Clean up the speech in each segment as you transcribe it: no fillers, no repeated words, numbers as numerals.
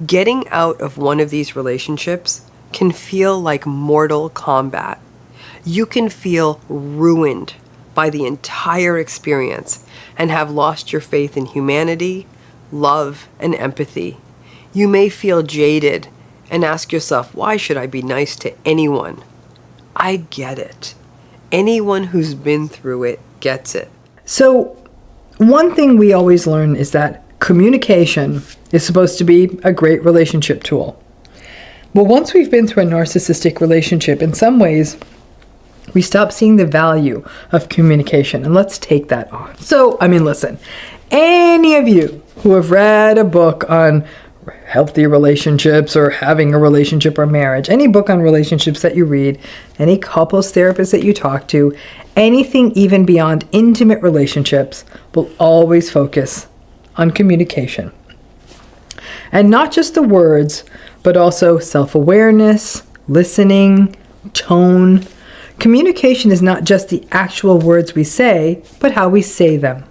Getting out of one of these relationships can feel like mortal combat. You can feel ruined by the entire experience and have lost your faith in humanity, love, and empathy. You may feel jaded and ask yourself, why should I be nice to anyone? I get it. Anyone who's been through it gets it. So, one thing we always learn is that communication is supposed to be a great relationship tool. Well, once we've been through a narcissistic relationship, in some ways, we stop seeing the value of communication. And let's take that on. So, listen, any of you who have read a book on healthy relationships or having a relationship or marriage, any book on relationships that you read, any couples therapist that you talk to, anything even beyond intimate relationships will always focus on communication. And not just the words, but also self-awareness, listening, tone. Communication is not just the actual words we say, but how we say them.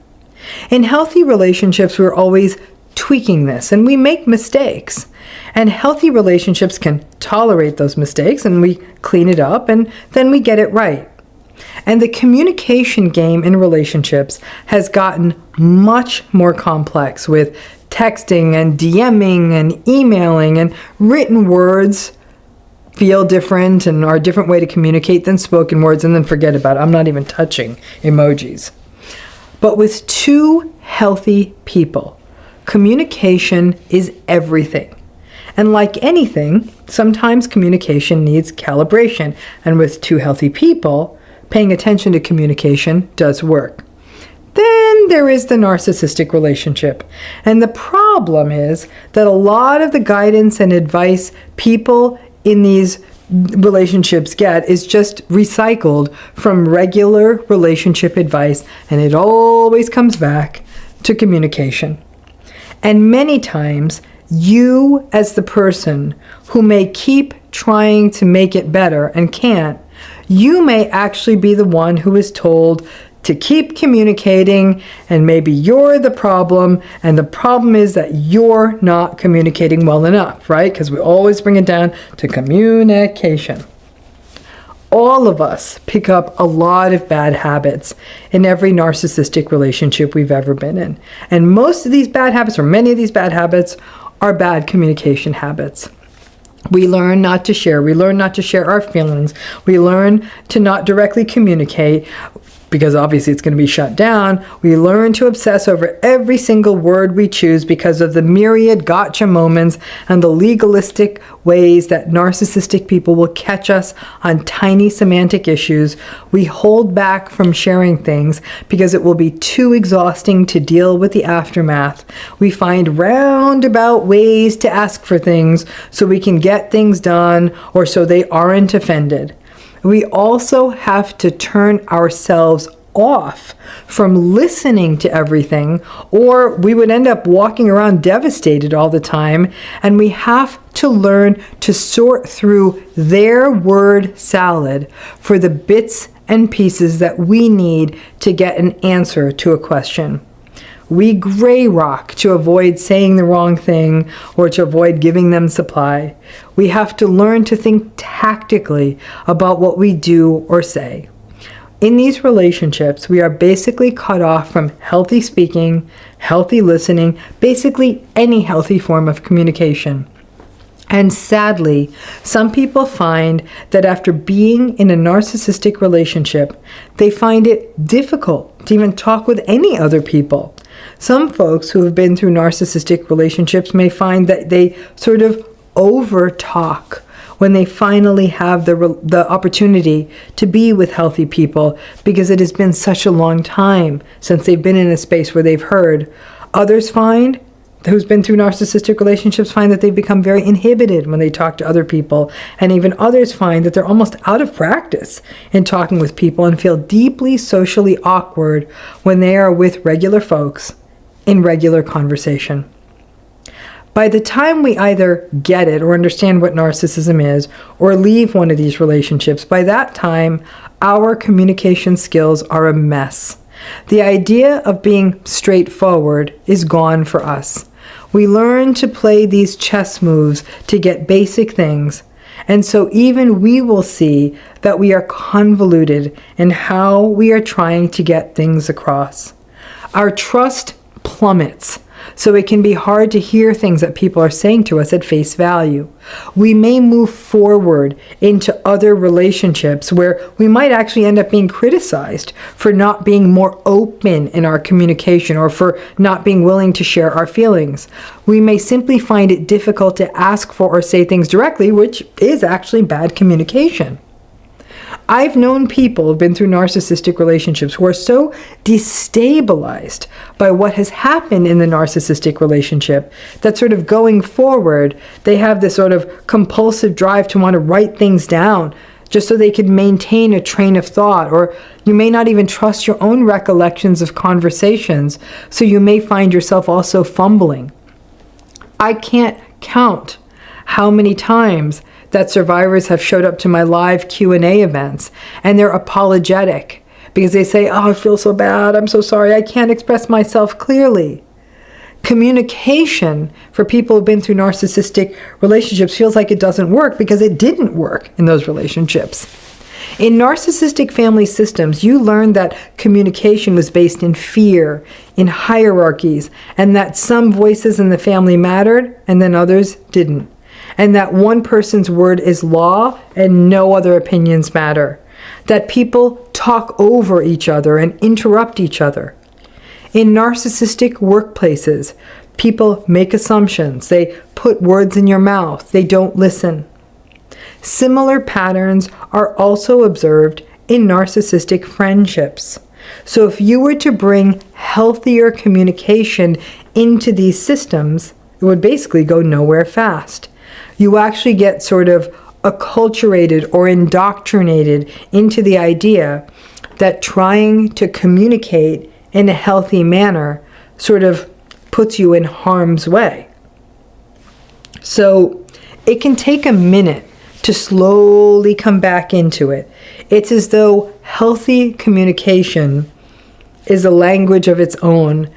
In healthy relationships, we're always tweaking this, and we make mistakes. And healthy relationships can tolerate those mistakes, and we clean it up, and then we get it right. And the communication game in relationships has gotten much more complex with texting and DMing and emailing, and written words feel different and are a different way to communicate than spoken words, and then forget about it. I'm not even touching emojis. But with two healthy people, communication is everything. And like anything, sometimes communication needs calibration. And with two healthy people, paying attention to communication does work. Then there is the narcissistic relationship. And the problem is that a lot of the guidance and advice people in these relationships get is just recycled from regular relationship advice, and it always comes back to communication. And many times, you as the person who may keep trying to make it better and can't, you may actually be the one who is told to keep communicating, and maybe you're the problem, and the problem is that you're not communicating well enough, right? Because we always bring it down to communication. All of us pick up a lot of bad habits in every narcissistic relationship we've ever been in. And most of these bad habits, or many of these bad habits, are bad communication habits. We learn not to share. We learn not to share our feelings. We learn to not directly communicate, because obviously it's going to be shut down. We learn to obsess over every single word we choose because of the myriad gotcha moments and the legalistic ways that narcissistic people will catch us on tiny semantic issues. We hold back from sharing things because it will be too exhausting to deal with the aftermath. We find roundabout ways to ask for things so we can get things done, or so they aren't offended. We also have to turn ourselves off from listening to everything, or we would end up walking around devastated all the time. And we have to learn to sort through their word salad for the bits and pieces that we need to get an answer to a question. We gray rock to avoid saying the wrong thing or to avoid giving them supply. We have to learn to think tactically about what we do or say. In these relationships, we are basically cut off from healthy speaking, healthy listening, basically any healthy form of communication. And sadly, some people find that after being in a narcissistic relationship, they find it difficult to even talk with any other people. Some folks who have been through narcissistic relationships may find that they sort of over-talk when they finally have the opportunity to be with healthy people, because it has been such a long time since they've been in a space where they've heard. Others find, who's been through narcissistic relationships, find that they've become very inhibited when they talk to other people. And even others find that they're almost out of practice in talking with people and feel deeply socially awkward when they are with regular folks in regular conversation. By the time we either get it or understand what narcissism is, or leave one of these relationships, by that time, our communication skills are a mess. The idea of being straightforward is gone for us. We learn to play these chess moves to get basic things. And so even we will see that we are convoluted in how we are trying to get things across. Our trust plummets, so it can be hard to hear things that people are saying to us at face value. We may move forward into other relationships where we might actually end up being criticized for not being more open in our communication or for not being willing to share our feelings. We may simply find it difficult to ask for or say things directly, which is actually bad communication. I've known people who've been through narcissistic relationships who are so destabilized by what has happened in the narcissistic relationship that sort of going forward, they have this sort of compulsive drive to want to write things down just so they can maintain a train of thought. Or you may not even trust your own recollections of conversations, so you may find yourself also fumbling. I can't count how many times that survivors have showed up to my live Q&A events and they're apologetic because they say, "Oh, I feel so bad. I'm so sorry. I can't express myself clearly." Communication for people who've been through narcissistic relationships feels like it doesn't work because it didn't work in those relationships. In narcissistic family systems, you learn that communication was based in fear, in hierarchies, and that some voices in the family mattered and then others didn't. And that one person's word is law and no other opinions matter. That people talk over each other and interrupt each other. In narcissistic workplaces, people make assumptions. They put words in your mouth. They don't listen. Similar patterns are also observed in narcissistic friendships. So if you were to bring healthier communication into these systems, it would basically go nowhere fast. You actually get sort of acculturated or indoctrinated into the idea that trying to communicate in a healthy manner sort of puts you in harm's way. So it can take a minute to slowly come back into it. It's as though healthy communication is a language of its own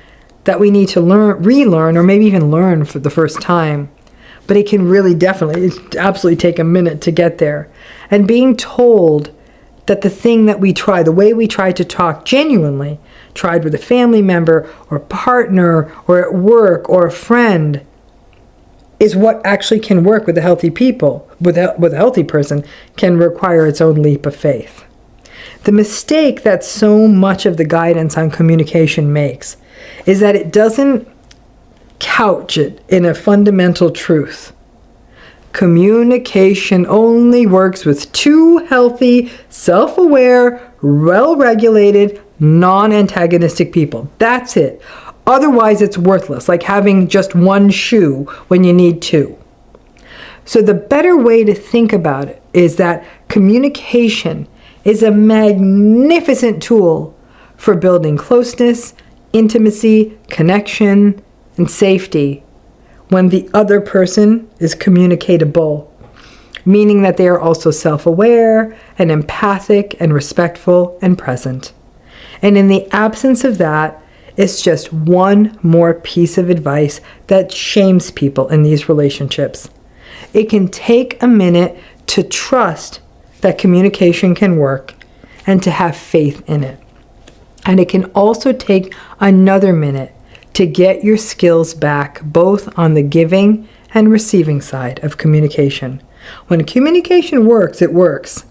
that we need to relearn, or maybe even learn for the first time. But it can really absolutely take a minute to get there. And being told that the thing that we try, the way we try to talk genuinely, tried with a family member or partner or at work or a friend, is what actually can work with a healthy with a healthy person, can require its own leap of faith. The mistake that so much of the guidance on communication makes is that it doesn't couch it in a fundamental truth. Communication only works with two healthy, self-aware, well-regulated, non-antagonistic people. That's it. Otherwise, it's worthless, like having just one shoe when you need two. So the better way to think about it is that communication is a magnificent tool for building closeness, intimacy, connection, and safety when the other person is communicatable, meaning that they are also self-aware and empathic and respectful and present. And in the absence of that, it's just one more piece of advice that shames people in these relationships. It can take a minute to trust that communication can work and to have faith in it. And it can also take another minute to get your skills back, both on the giving and receiving side of communication. When communication works, it works.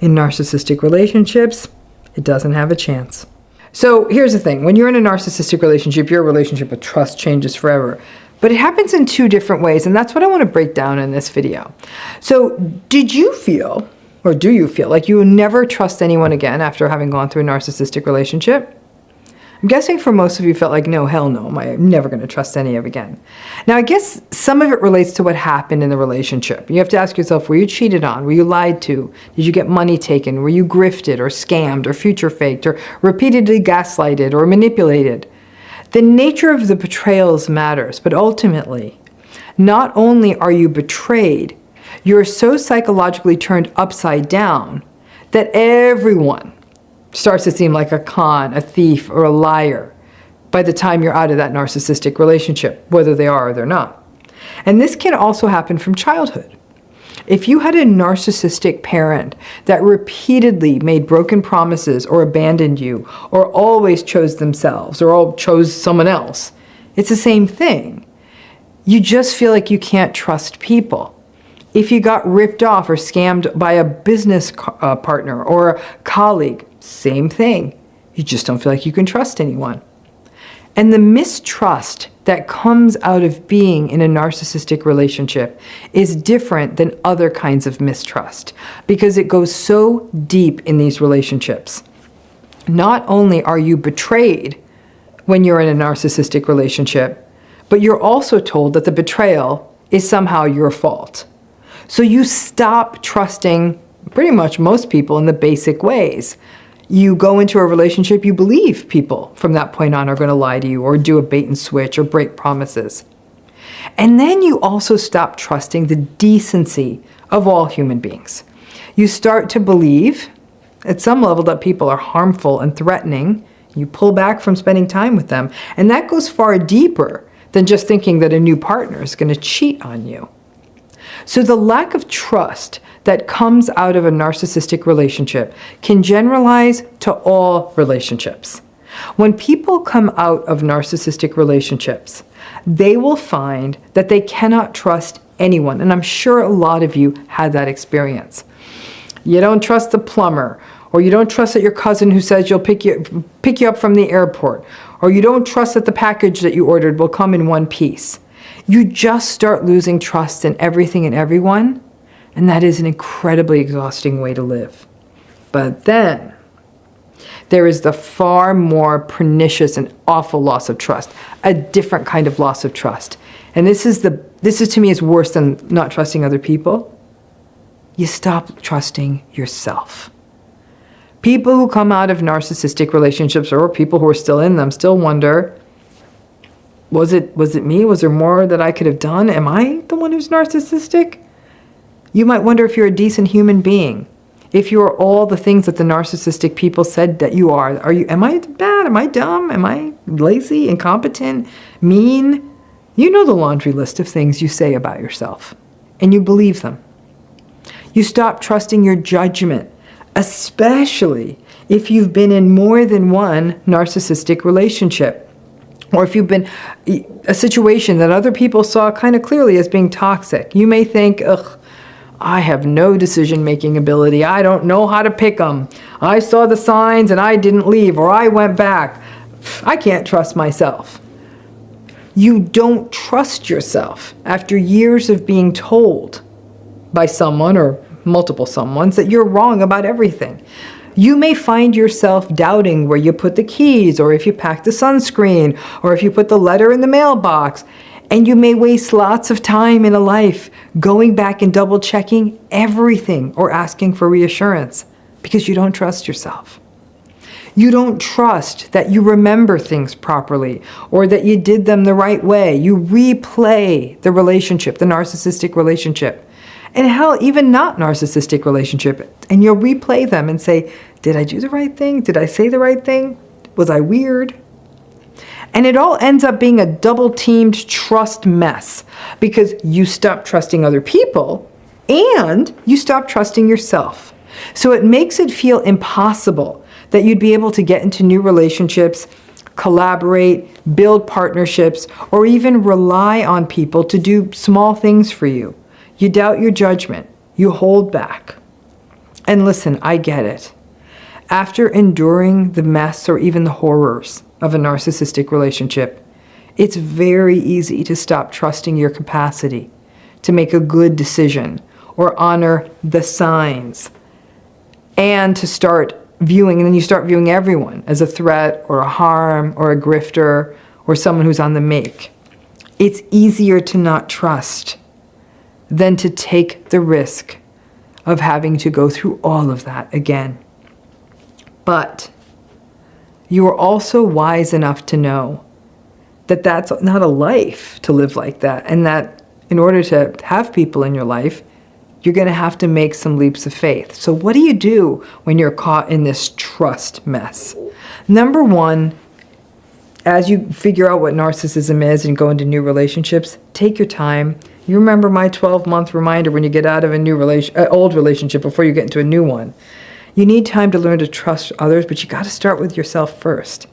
In narcissistic relationships, it doesn't have a chance. So here's the thing. When you're in a narcissistic relationship, your relationship with trust changes forever. But it happens in two different ways, and that's what I want to break down in this video. So did you feel, or do you feel, like you will never trust anyone again after having gone through a narcissistic relationship? I'm guessing for most of you felt like, no, hell no, I'm never going to trust any of again. Now, I guess some of it relates to what happened in the relationship. You have to ask yourself, were you cheated on? Were you lied to? Did you get money taken? Were you grifted or scammed or future faked or repeatedly gaslighted or manipulated? The nature of the betrayals matters, but ultimately, not only are you betrayed, you're so psychologically turned upside down that everyone starts to seem like a con, a thief, or a liar. by the time you're out of that narcissistic relationship, whether they are or they're not. And this can also happen from childhood. If you had a narcissistic parent that repeatedly made broken promises or abandoned you or always chose themselves or chose someone else, it's the same thing. You just feel like you can't trust people. If you got ripped off or scammed by a business partner or a colleague, same thing. You just don't feel like you can trust anyone. And the mistrust that comes out of being in a narcissistic relationship is different than other kinds of mistrust because it goes so deep in these relationships. Not only are you betrayed when you're in a narcissistic relationship, but you're also told that the betrayal is somehow your fault. So you stop trusting pretty much most people in the basic ways. You go into a relationship, you believe people from that point on are going to lie to you or do a bait and switch or break promises. And then you also stop trusting the decency of all human beings. You start to believe at some level that people are harmful and threatening. You pull back from spending time with them. And that goes far deeper than just thinking that a new partner is going to cheat on you. So the lack of trust that comes out of a narcissistic relationship can generalize to all relationships. When people come out of narcissistic relationships, they will find that they cannot trust anyone. And I'm sure a lot of you had that experience. You don't trust the plumber, or you don't trust that your cousin who says you'll pick you up from the airport, or you don't trust that the package that you ordered will come in one piece. You just start losing trust in everything and everyone, and that is an incredibly exhausting way to live. But then there is the far more pernicious and awful loss of trust, a different kind of loss of trust. And this is to me is worse than not trusting other people. You stop trusting yourself. People who come out of narcissistic relationships or people who are still in them still wonder, was it me? Was there more that I could have done? Am I the one who's narcissistic? You might wonder if you're a decent human being. If you are all the things that the narcissistic people said that you are. Am I bad? Am I dumb? Am I lazy, incompetent, mean? You know the laundry list of things you say about yourself, and you believe them. You stop trusting your judgment, especially if you've been in more than one narcissistic relationship. Or if you've been a situation that other people saw kind of clearly as being toxic. You may think, ugh, I have no decision-making ability. I don't know how to pick them. I saw the signs and I didn't leave, or I went back. I can't trust myself. You don't trust yourself after years of being told by someone or multiple someones that you're wrong about everything. You may find yourself doubting where you put the keys, or if you pack the sunscreen, or if you put the letter in the mailbox. And you may waste lots of time in a life going back and double checking everything or asking for reassurance because you don't trust yourself. You don't trust that you remember things properly or that you did them the right way. You replay the relationship, the narcissistic relationship. And hell, even not narcissistic relationship. And you'll replay them and say, did I do the right thing? Did I say the right thing? Was I weird? And it all ends up being a double-teamed trust mess because you stop trusting other people and you stop trusting yourself. So it makes it feel impossible that you'd be able to get into new relationships, collaborate, build partnerships, or even rely on people to do small things for you. You doubt your judgment. You hold back. And listen, I get it. After enduring the mess or even the horrors of a narcissistic relationship, it's very easy to stop trusting your capacity to make a good decision or honor the signs, and to start viewing, and then you start viewing everyone as a threat or a harm or a grifter or someone who's on the make. It's easier to not trust than to take the risk of having to go through all of that again. But you are also wise enough to know that that's not a life to live like that, and that in order to have people in your life, you're going to have to make some leaps of faith. So what do you do when you're caught in this trust mess? Number one, as you figure out what narcissism is and go into new relationships, take your time. You remember my 12-month reminder when you get out of a new old relationship before you get into a new one. You need time to learn to trust others, but you got to start with yourself first.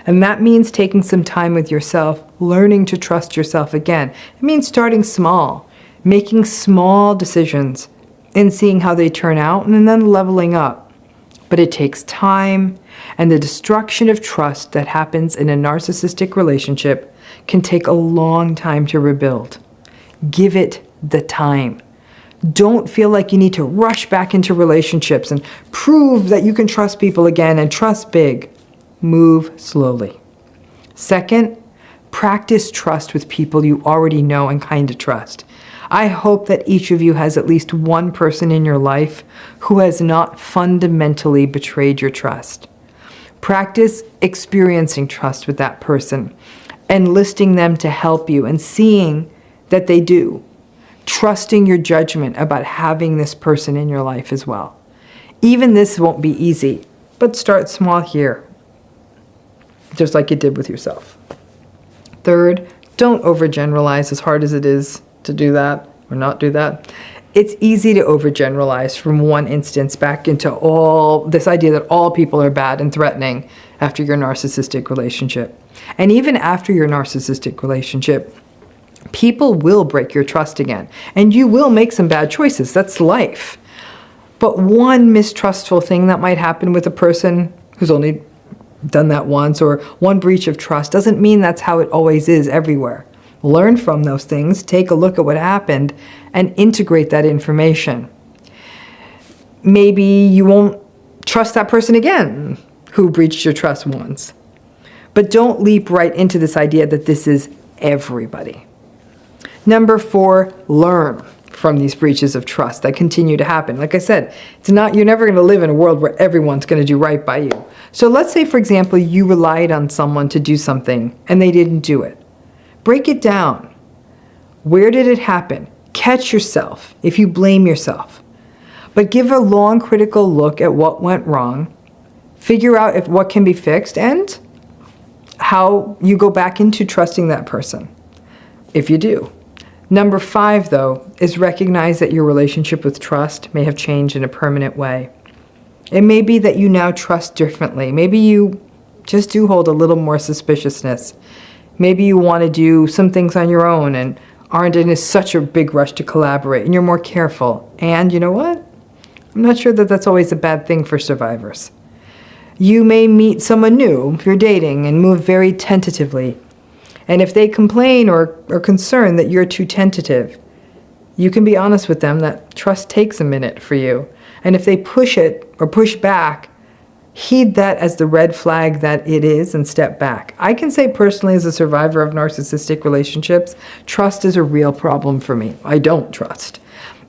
And that means taking some time with yourself, learning to trust yourself again. It means starting small, making small decisions and seeing how they turn out, and then leveling up. But it takes time, and the destruction of trust that happens in a narcissistic relationship can take a long time to rebuild. Give it the time. Don't feel like you need to rush back into relationships and prove that you can trust people again and trust big. Move slowly. Second, practice trust with people you already know and kind of trust. I hope that each of you has at least one person in your life who has not fundamentally betrayed your trust. Practice experiencing trust with that person, enlisting them to help you and seeing that they do. Trusting your judgment about having this person in your life as well. Even this won't be easy, but start small here, just like you did with yourself. Third, don't overgeneralize, as hard as it is to do that or not do that. It's easy to overgeneralize from one instance back into all this idea that all people are bad and threatening after your narcissistic relationship. And even after your narcissistic relationship, people will break your trust again, and you will make some bad choices. That's life. But one mistrustful thing that might happen with a person who's only done that once, or one breach of trust, doesn't mean that's how it always is everywhere. Learn from those things, take a look at what happened, and integrate that information. Maybe you won't trust that person again who breached your trust once. But don't leap right into this idea that this is everybody. Number 4, learn from these breaches of trust that continue to happen. Like I said, you're never going to live in a world where everyone's going to do right by you. So let's say, for example, you relied on someone to do something and they didn't do it. Break it down. Where did it happen? Catch yourself if you blame yourself. But give a long critical look at what went wrong. Figure out what can be fixed and how you go back into trusting that person, if you do. Number 5, though, is recognize that your relationship with trust may have changed in a permanent way. It may be that you now trust differently. Maybe you just do hold a little more suspiciousness. Maybe you want to do some things on your own and aren't in such a big rush to collaborate, and you're more careful. And you know what? I'm not sure that that's always a bad thing for survivors. You may meet someone new if you're dating and move very tentatively. And if they complain or are concerned that you're too tentative, you can be honest with them that trust takes a minute for you. And if they push it or push back, heed that as the red flag that it is and step back. I can say personally, as a survivor of narcissistic relationships, trust is a real problem for me. I don't trust.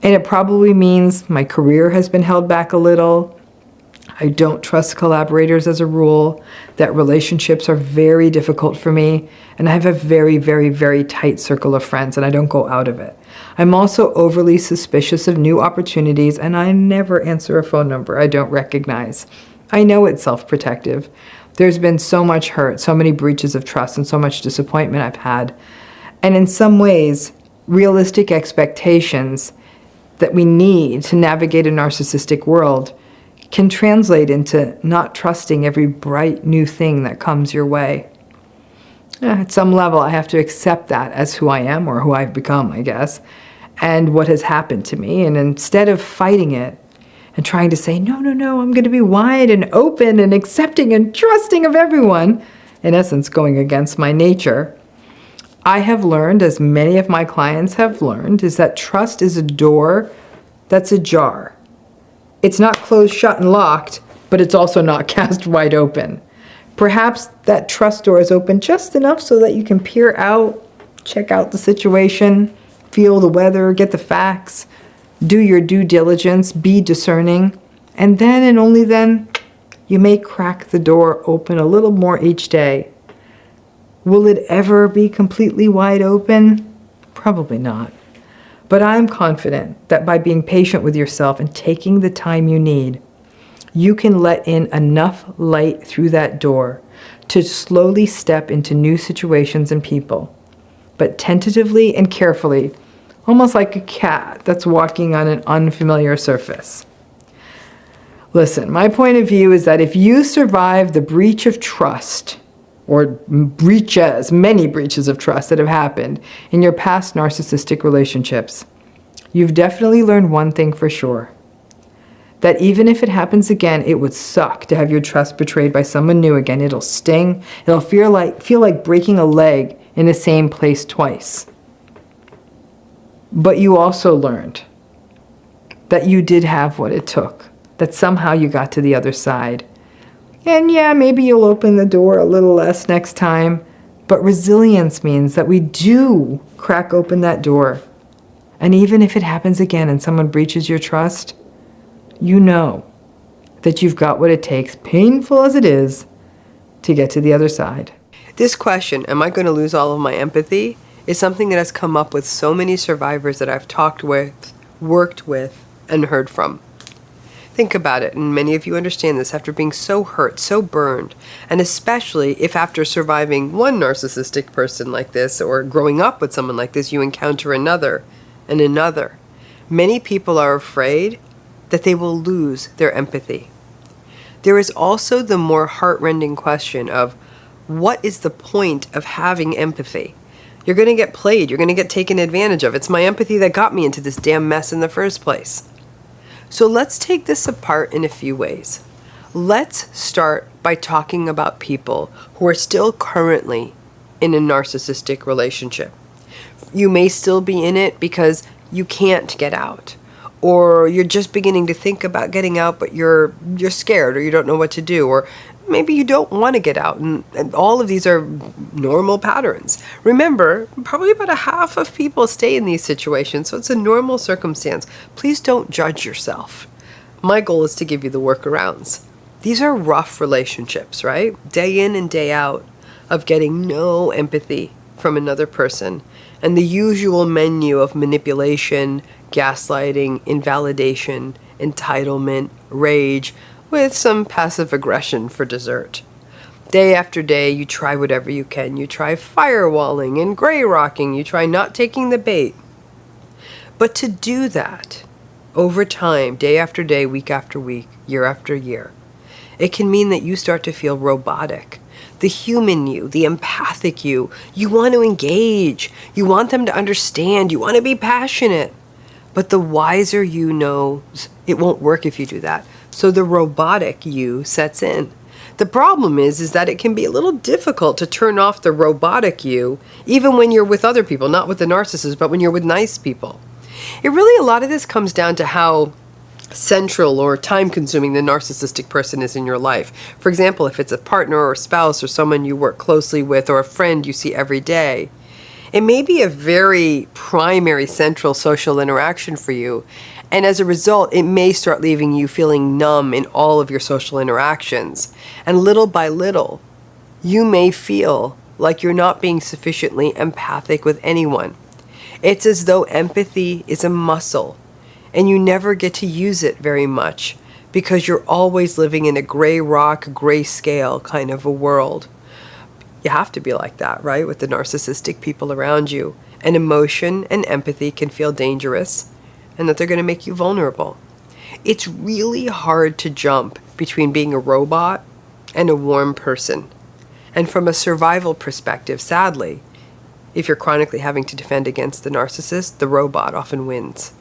And it probably means my career has been held back a little. I don't trust collaborators as a rule, that relationships are very difficult for me, and I have a very, very, very tight circle of friends, and I don't go out of it. I'm also overly suspicious of new opportunities, and I never answer a phone number I don't recognize. I know it's self-protective. There's been so much hurt, so many breaches of trust, and so much disappointment I've had. And in some ways, realistic expectations that we need to navigate a narcissistic world can translate into not trusting every bright new thing that comes your way. At some level, I have to accept that as who I am, or who I've become, I guess, and what has happened to me. And instead of fighting it and trying to say, no, I'm going to be wide and open and accepting and trusting of everyone, in essence, going against my nature, I have learned, as many of my clients have learned, is that trust is a door that's ajar. It's not closed, shut, and locked, but it's also not cast wide open. Perhaps that trust door is open just enough so that you can peer out, check out the situation, feel the weather, get the facts, do your due diligence, be discerning, and then and only then you may crack the door open a little more each day. Will it ever be completely wide open? Probably not. But I'm confident that by being patient with yourself and taking the time you need, you can let in enough light through that door to slowly step into new situations and people, but tentatively and carefully, almost like a cat that's walking on an unfamiliar surface. Listen, my point of view is that if you survive the breach of trust, or breaches, many breaches of trust that have happened in your past narcissistic relationships, you've definitely learned one thing for sure. That even if it happens again, it would suck to have your trust betrayed by someone new again. It'll sting. It'll feel like breaking a leg in the same place twice. But you also learned that you did have what it took, that somehow you got to the other side. And yeah, maybe you'll open the door a little less next time, but resilience means that we do crack open that door. And even if it happens again and someone breaches your trust, you know that you've got what it takes, painful as it is, to get to the other side. This question, am I going to lose all of my empathy, is something that has come up with so many survivors that I've talked with, worked with, and heard from. Think about it, and many of you understand this after being so hurt, so burned, and especially if after surviving one narcissistic person like this, or growing up with someone like this, you encounter another and another. Many people are afraid that they will lose their empathy. There is also the more heart-rending question of, what is the point of having empathy? You're going to get played, you're going to get taken advantage of. It's my empathy that got me into this damn mess in the first place. So let's take this apart in a few ways. Let's start by talking about people who are still currently in a narcissistic relationship. You may still be in it because you can't get out, or you're just beginning to think about getting out, but you're scared, or you don't know what to do, or maybe you don't want to get out, and all of these are normal patterns. Remember, probably about a half of people stay in these situations, so it's a normal circumstance. Please don't judge yourself. My goal is to give you the workarounds. These are rough relationships, right? Day in and day out of getting no empathy from another person, and the usual menu of manipulation, gaslighting, invalidation, entitlement, rage, with some passive aggression for dessert. Day after day, you try whatever you can. You try firewalling and gray rocking. You try not taking the bait. But to do that over time, day after day, week after week, year after year, it can mean that you start to feel robotic. The human you, the empathic you want to engage. You want them to understand. You want to be passionate. But the wiser you knows it won't work if you do that. So the robotic you sets in. The problem is that it can be a little difficult to turn off the robotic you, even when you're with other people, not with the narcissist, but when you're with nice people. A lot of this comes down to how central or time-consuming the narcissistic person is in your life. For example, if it's a partner or spouse or someone you work closely with or a friend you see every day, it may be a very primary central social interaction for you. And as a result, it may start leaving you feeling numb in all of your social interactions. And little by little, you may feel like you're not being sufficiently empathic with anyone. It's as though empathy is a muscle, and you never get to use it very much because you're always living in a gray rock, gray scale kind of a world. You have to be like that, right? With the narcissistic people around you. And emotion and empathy can feel dangerous, and that they're going to make you vulnerable. It's really hard to jump between being a robot and a warm person. And from a survival perspective, sadly, if you're chronically having to defend against the narcissist, the robot often wins.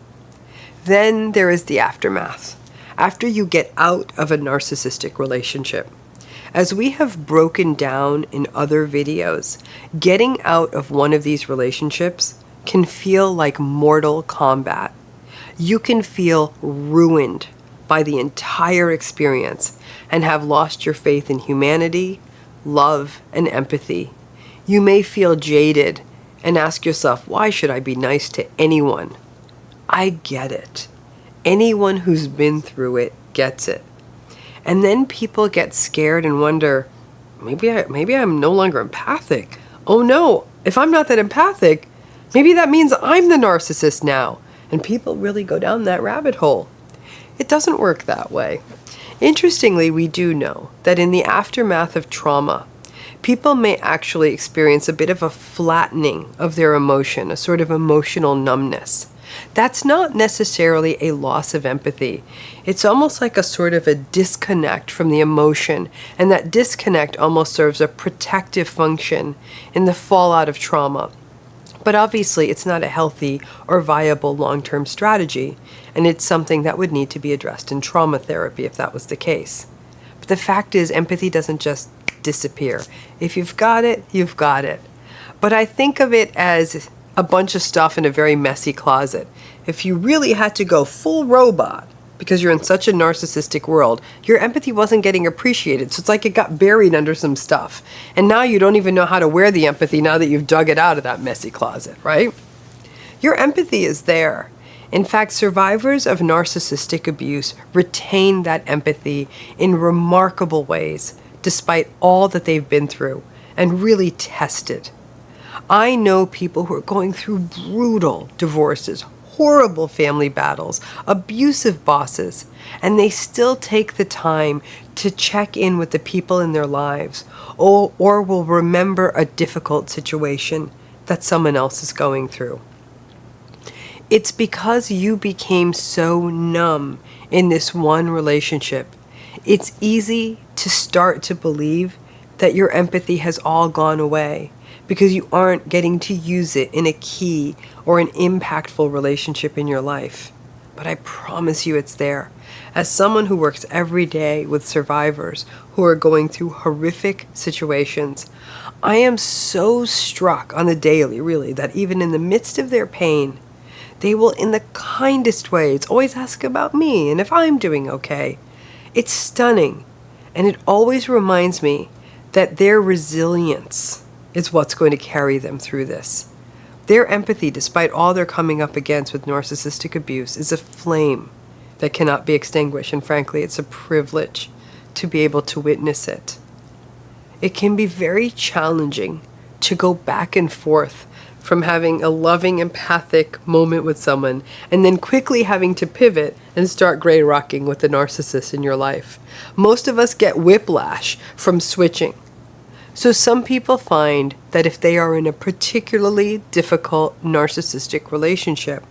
Then there is the aftermath. After you get out of a narcissistic relationship, as we have broken down in other videos, getting out of one of these relationships can feel like mortal combat. You can feel ruined by the entire experience and have lost your faith in humanity, love, and empathy. You may feel jaded and ask yourself, why should I be nice to anyone? I get it. Anyone who's been through it gets it. And then people get scared and wonder, maybe I'm no longer empathic. Oh no, if I'm not that empathic, maybe that means I'm the narcissist now. And people really go down that rabbit hole. It doesn't work that way. Interestingly, we do know that in the aftermath of trauma, people may actually experience a bit of a flattening of their emotion, a sort of emotional numbness. That's not necessarily a loss of empathy. It's almost like a sort of a disconnect from the emotion, and that disconnect almost serves a protective function in the fallout of trauma. But obviously, it's not a healthy or viable long-term strategy, and it's something that would need to be addressed in trauma therapy if that was the case. But the fact is, empathy doesn't just disappear. If you've got it, you've got it. But I think of it as a bunch of stuff in a very messy closet. If you really had to go full robot, because you're in such a narcissistic world, your empathy wasn't getting appreciated. So it's like it got buried under some stuff. And now you don't even know how to wear the empathy now that you've dug it out of that messy closet, right? Your empathy is there. In fact, survivors of narcissistic abuse retain that empathy in remarkable ways, despite all that they've been through, and really test it. I know people who are going through brutal divorces, horrible family battles, abusive bosses, and they still take the time to check in with the people in their lives, or will remember a difficult situation that someone else is going through. It's because you became so numb in this one relationship. It's easy to start to believe that your empathy has all gone away because you aren't getting to use it in a key or an impactful relationship in your life. But I promise you it's there. As someone who works every day with survivors who are going through horrific situations, I am so struck on the daily, really, that even in the midst of their pain, they will, in the kindest ways, always ask about me and if I'm doing okay. It's stunning, and it always reminds me that their resilience is what's going to carry them through this. Their empathy, despite all they're coming up against with narcissistic abuse, is a flame that cannot be extinguished, and frankly, it's a privilege to be able to witness it. It can be very challenging to go back and forth from having a loving, empathic moment with someone and then quickly having to pivot and start gray rocking with the narcissist in your life. Most of us get whiplash from switching. So some people find that if they are in a particularly difficult narcissistic relationship,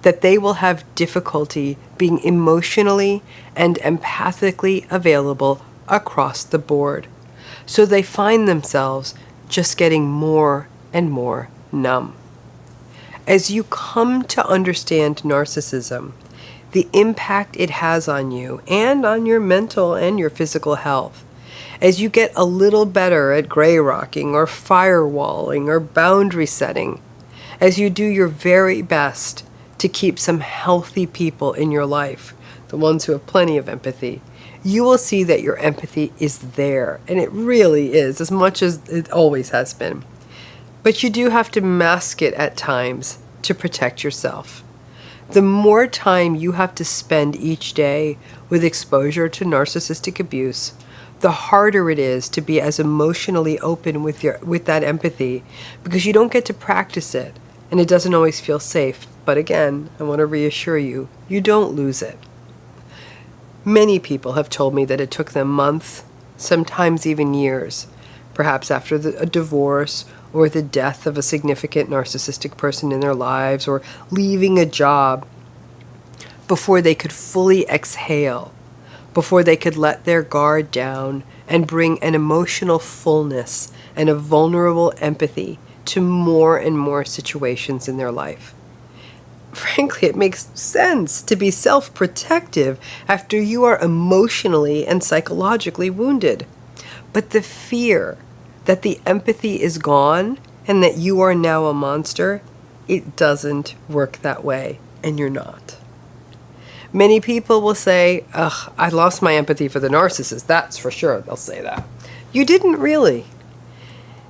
that they will have difficulty being emotionally and empathically available across the board. So they find themselves just getting more and more numb. As you come to understand narcissism, the impact it has on you and on your mental and your physical health, as you get a little better at gray rocking or firewalling or boundary setting, as you do your very best to keep some healthy people in your life, the ones who have plenty of empathy, you will see that your empathy is there, and it really is, as much as it always has been. But you do have to mask it at times to protect yourself. The more time you have to spend each day with exposure to narcissistic abuse, the harder it is to be as emotionally open with that empathy, because you don't get to practice it, and it doesn't always feel safe. But again, I want to reassure you, you don't lose it. Many people have told me that it took them months, sometimes even years, perhaps after a divorce or the death of a significant narcissistic person in their lives, or leaving a job, before they could fully exhale, before they could let their guard down and bring an emotional fullness and a vulnerable empathy to more and more situations in their life. Frankly, it makes sense to be self-protective after you are emotionally and psychologically wounded. But the fear that the empathy is gone and that you are now a monster, it doesn't work that way, and you're not. Many people will say, ugh, I lost my empathy for the narcissist, that's for sure, they'll say that. You didn't really.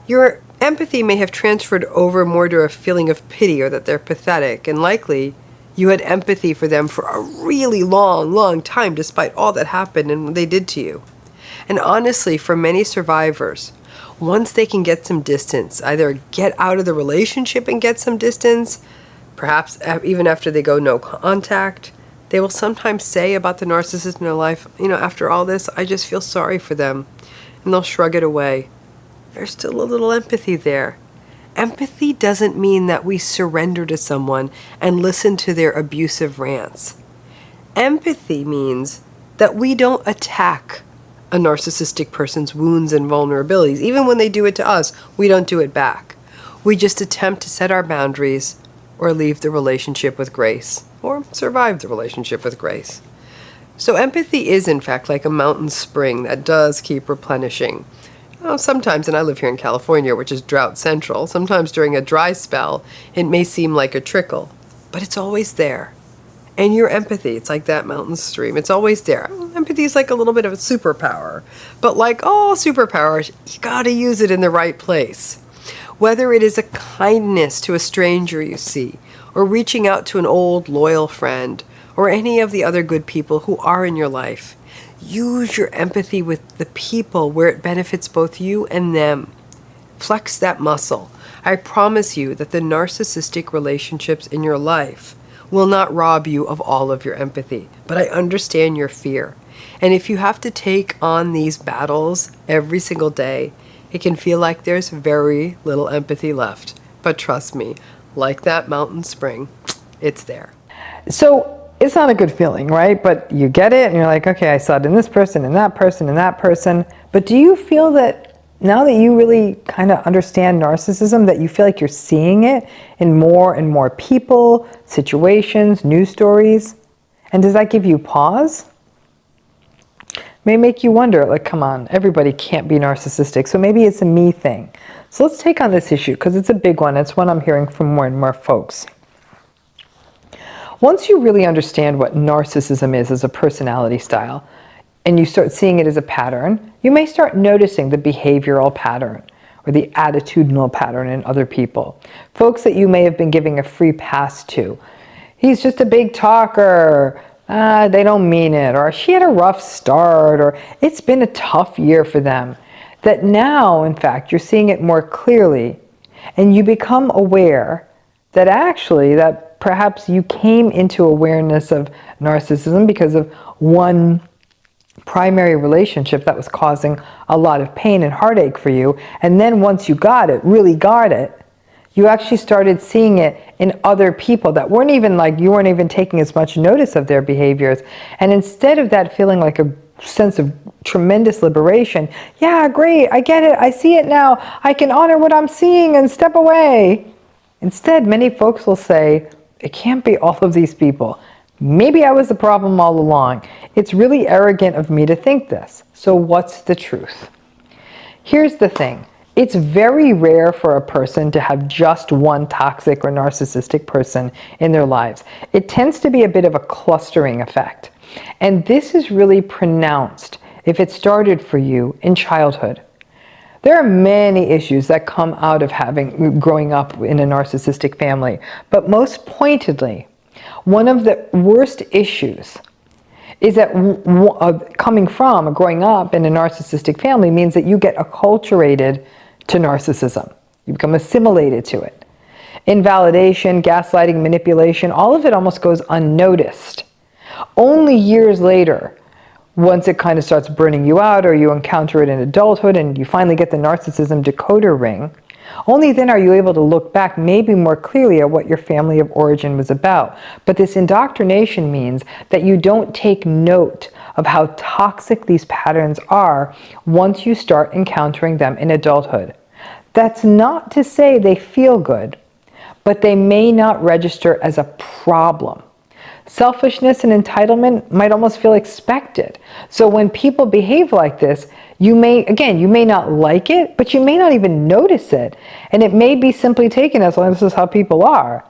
Your empathy may have transferred over more to a feeling of pity or that they're pathetic, and likely you had empathy for them for a really long time despite all that happened and what they did to you. And honestly, for many survivors, once they can get some distance, either get out of the relationship and get some distance, perhaps even after they go no contact, they will sometimes say about the narcissist in their life, after all this, I just feel sorry for them, and they'll shrug it away. there's still a little empathy there. Empathy doesn't mean that we surrender to someone and listen to their abusive rants. Empathy means that we don't attack a narcissistic person's wounds and vulnerabilities. Even when they do it to us, we don't do it back. We just attempt to set our boundaries or leave the relationship with grace, or survive the relationship with grace. So empathy is, in fact, like a mountain spring that does keep replenishing. Sometimes, and I live here in California, which is drought central, sometimes during a dry spell, it may seem like a trickle, but it's always there. And your empathy, it's like that mountain stream. It's always there. Empathy is like a little bit of a superpower. But like all superpowers, you gotta use it in the right place. Whether it is a kindness to a stranger you see, or reaching out to an old loyal friend, or any of the other good people who are in your life, use your empathy with the people where it benefits both you and them. Flex that muscle. I promise you that the narcissistic relationships in your life will not rob you of all of your empathy. But I understand your fear. And if you have to take on these battles every single day, it can feel like there's very little empathy left. But trust me, like that mountain spring, it's there. So it's not a good feeling, right? But you get it and you're like, okay, I saw it in this person and that person and that person. But do you feel that now that you really kind of understand narcissism, that you feel like you're seeing it in more and more people, situations, news stories? And does that give you pause? May make you wonder, like, come on, everybody can't be narcissistic, so maybe it's a me thing. So let's take on this issue, because it's a big one. It's one I'm hearing from more and more folks. Once you really understand what narcissism is as a personality style, and you start seeing it as a pattern, you may start noticing the behavioral pattern or the attitudinal pattern in other people. Folks that you may have been giving a free pass to. He's just a big talker. They don't mean it. Or she had a rough start. Or it's been a tough year for them. That now, in fact, you're seeing it more clearly. And you become aware that actually, that perhaps you came into awareness of narcissism because of one primary relationship that was causing a lot of pain and heartache for you. And then once you got it, really got it, you actually started seeing it in other people that weren't even like, you weren't even taking as much notice of their behaviors. And instead of that feeling like a sense of tremendous liberation, yeah, great, I get it, I see it now, I can honor what I'm seeing and step away. Instead, many folks will say, it can't be all of these people. Maybe I was the problem all along. It's really arrogant of me to think this. So what's the truth? Here's the thing. It's very rare for a person to have just one toxic or narcissistic person in their lives. It tends to be a bit of a clustering effect. And this is really pronounced if it started for you in childhood. There are many issues that come out of growing up in a narcissistic family, but most pointedly, one of the worst issues is that coming from or growing up in a narcissistic family means that you get acculturated to narcissism. You become assimilated to it. Invalidation, gaslighting, manipulation, all of it almost goes unnoticed. Only years later, once it kind of starts burning you out or you encounter it in adulthood and you finally get the narcissism decoder ring, only then are you able to look back maybe more clearly at what your family of origin was about. But this indoctrination means that you don't take note of how toxic these patterns are once you start encountering them in adulthood. That's not to say they feel good, but they may not register as a problem. Selfishness and entitlement might almost feel expected. So when people behave like this, you may not like it, but you may not even notice it. And it may be simply taken as, well, this is how people are.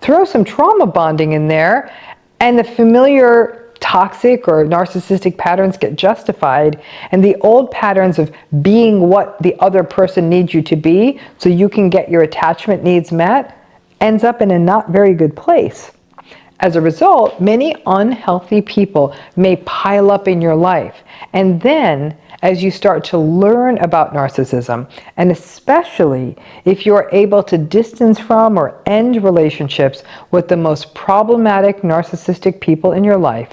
Throw some trauma bonding in there, and the familiar toxic or narcissistic patterns get justified, and the old patterns of being what the other person needs you to be so you can get your attachment needs met ends up in a not very good place. As a result, many unhealthy people may pile up in your life. And then, as you start to learn about narcissism, and especially if you're able to distance from or end relationships with the most problematic narcissistic people in your life,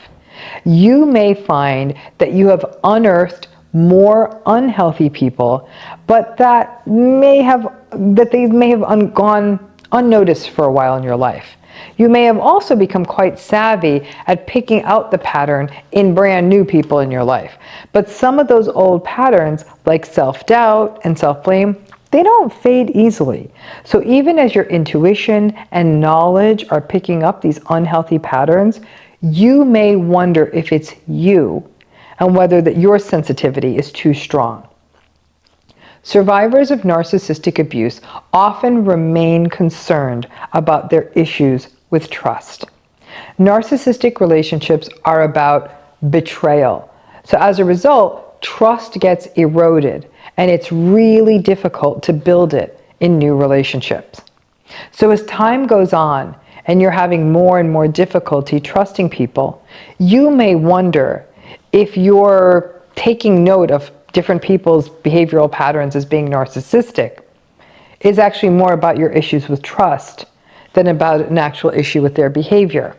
you may find that you have unearthed more unhealthy people, but that they may have gone unnoticed for a while in your life. You may have also become quite savvy at picking out the pattern in brand new people in your life. But some of those old patterns, like self-doubt and self-blame, they don't fade easily. So even as your intuition and knowledge are picking up these unhealthy patterns, you may wonder if it's you and whether that your sensitivity is too strong. Survivors of narcissistic abuse often remain concerned about their issues with trust. Narcissistic relationships are about betrayal. So as a result, trust gets eroded, and it's really difficult to build it in new relationships. So as time goes on and you're having more and more difficulty trusting people, you may wonder if you're taking note of different people's behavioral patterns as being narcissistic is actually more about your issues with trust than about an actual issue with their behavior.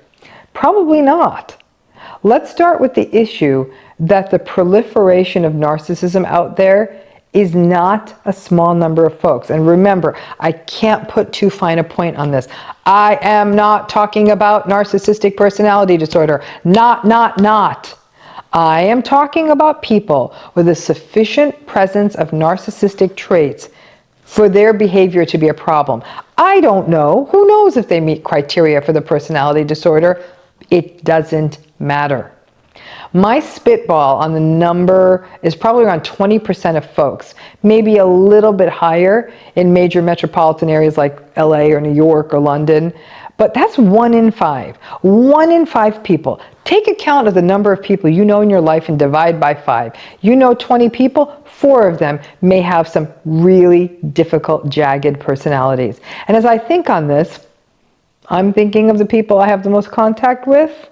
Probably not. Let's start with the issue that the proliferation of narcissism out there is not a small number of folks. And remember, I can't put too fine a point on this. I am not talking about narcissistic personality disorder. Not. I am talking about people with a sufficient presence of narcissistic traits for their behavior to be a problem. I don't know. Who knows if they meet criteria for the personality disorder? It doesn't matter. My spitball on the number is probably around 20% of folks, maybe a little bit higher in major metropolitan areas like LA or New York or London. But that's 1 in 5. 1 in 5 people. Take account of the number of people you know in your life and divide by 5. You know 20 people, 4 of them may have some really difficult, jagged personalities. And as I think on this, I'm thinking of the people I have the most contact with.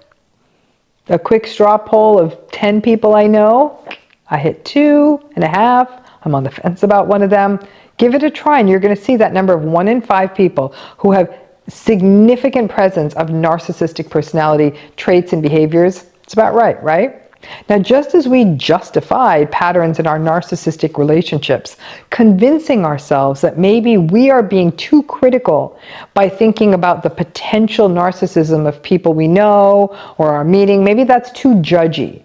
A quick straw poll of 10 people I know. I hit 2.5. I'm on the fence about one of them. Give it a try and you're going to see that number of 1 in 5 people who have significant presence of narcissistic personality traits and behaviors. It's about right? Now, just as we justify patterns in our narcissistic relationships, convincing ourselves that maybe we are being too critical by thinking about the potential narcissism of people we know or are meeting, maybe that's too judgy.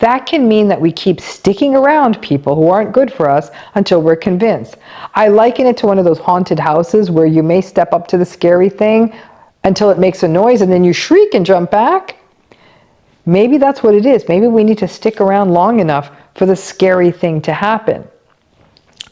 That can mean that we keep sticking around people who aren't good for us until we're convinced. I liken it to one of those haunted houses where you may step up to the scary thing until it makes a noise and then you shriek and jump back. Maybe that's what it is. Maybe we need to stick around long enough for the scary thing to happen.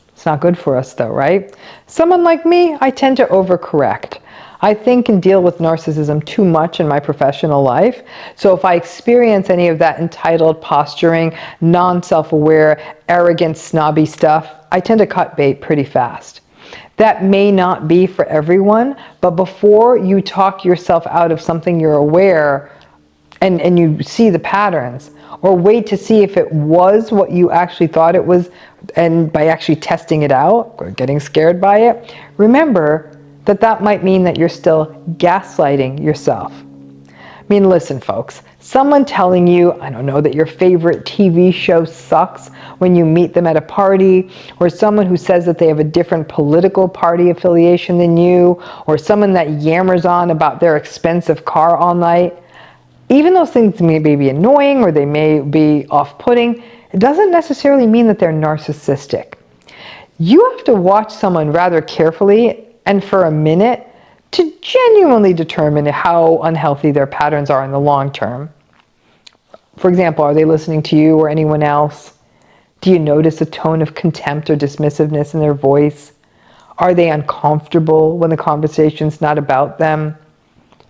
It's not good for us though, right? Someone like me, I tend to overcorrect. I think and deal with narcissism too much in my professional life. So if I experience any of that entitled posturing, non-self-aware, arrogant, snobby stuff, I tend to cut bait pretty fast. That may not be for everyone, but before you talk yourself out of something you're aware and you see the patterns, or wait to see if it was what you actually thought it was, and by actually testing it out or getting scared by it, remember that might mean that you're still gaslighting yourself. I mean, listen, folks, someone telling you, I don't know, that your favorite TV show sucks when you meet them at a party, or someone who says that they have a different political party affiliation than you, or someone that yammers on about their expensive car all night, even those things may be annoying or they may be off-putting, it doesn't necessarily mean that they're narcissistic. You have to watch someone rather carefully and for a minute to genuinely determine how unhealthy their patterns are in the long term. For example, are they listening to you or anyone else? Do you notice a tone of contempt or dismissiveness in their voice? Are they uncomfortable when the conversation's not about them?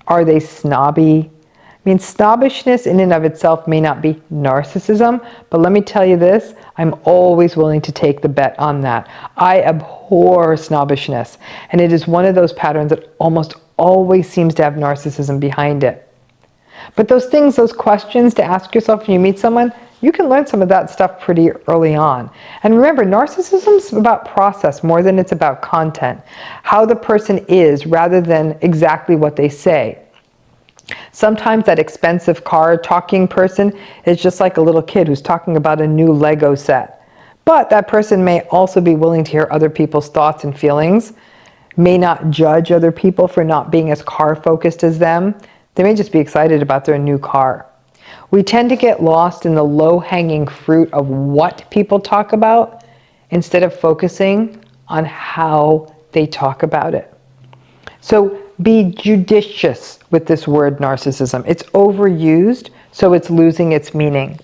Are they snobby? I mean, snobbishness in and of itself may not be narcissism, but let me tell you this, I'm always willing to take the bet on that. I abhor snobbishness, and it is one of those patterns that almost always seems to have narcissism behind it. But those things, those questions to ask yourself when you meet someone, you can learn some of that stuff pretty early on. And remember, narcissism is about process more than it's about content. How the person is rather than exactly what they say. Sometimes that expensive car talking person is just like a little kid who's talking about a new Lego set. But that person may also be willing to hear other people's thoughts and feelings, may not judge other people for not being as car focused as them. They may just be excited about their new car. We tend to get lost in the low-hanging fruit of what people talk about instead of focusing on how they talk about it. So be judicious with this word narcissism. It's overused, so it's losing its meaning.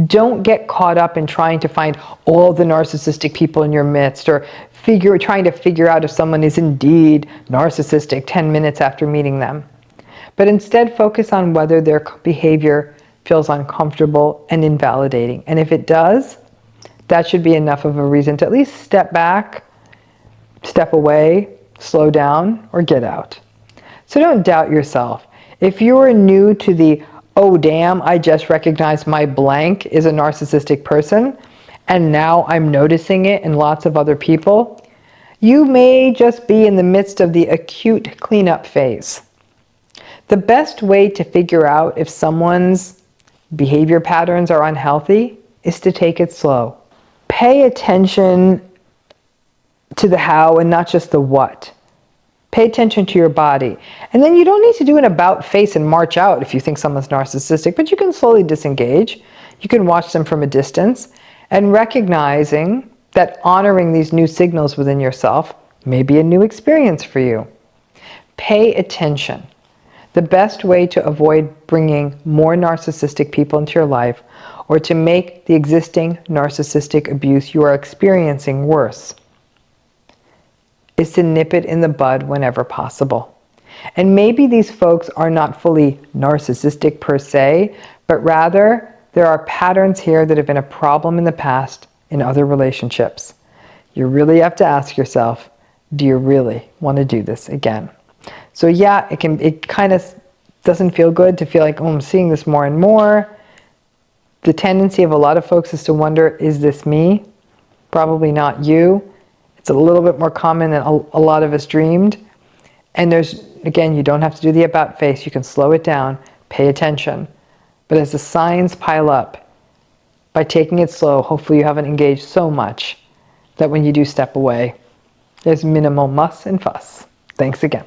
Don't get caught up in trying to find all the narcissistic people in your midst, or trying to figure out if someone is indeed narcissistic 10 minutes after meeting them. But instead focus on whether their behavior feels uncomfortable and invalidating. And if it does, that should be enough of a reason to at least step back, step away, slow down, or get out. So don't doubt yourself. If you are new to the, oh damn, I just recognized my blank is a narcissistic person, and now I'm noticing it in lots of other people, you may just be in the midst of the acute cleanup phase. The best way to figure out if someone's behavior patterns are unhealthy is to take it slow. Pay attention to the how and not just the what. Pay attention to your body. And then you don't need to do an about face and march out if you think someone's narcissistic, but you can slowly disengage. You can watch them from a distance, and recognizing that honoring these new signals within yourself may be a new experience for you. Pay attention. The best way to avoid bringing more narcissistic people into your life, or to make the existing narcissistic abuse you are experiencing worse, is to nip it in the bud whenever possible. And maybe these folks are not fully narcissistic per se, but rather there are patterns here that have been a problem in the past in other relationships. You really have to ask yourself, do you really want to do this again? So yeah, it kind of doesn't feel good to feel like, oh, I'm seeing this more and more. The tendency of a lot of folks is to wonder, is this me? Probably not you. It's a little bit more common than a lot of us dreamed. And there's, again, you don't have to do the about face. You can slow it down, pay attention. But as the signs pile up, by taking it slow, hopefully you haven't engaged so much that when you do step away, there's minimal muss and fuss. Thanks again.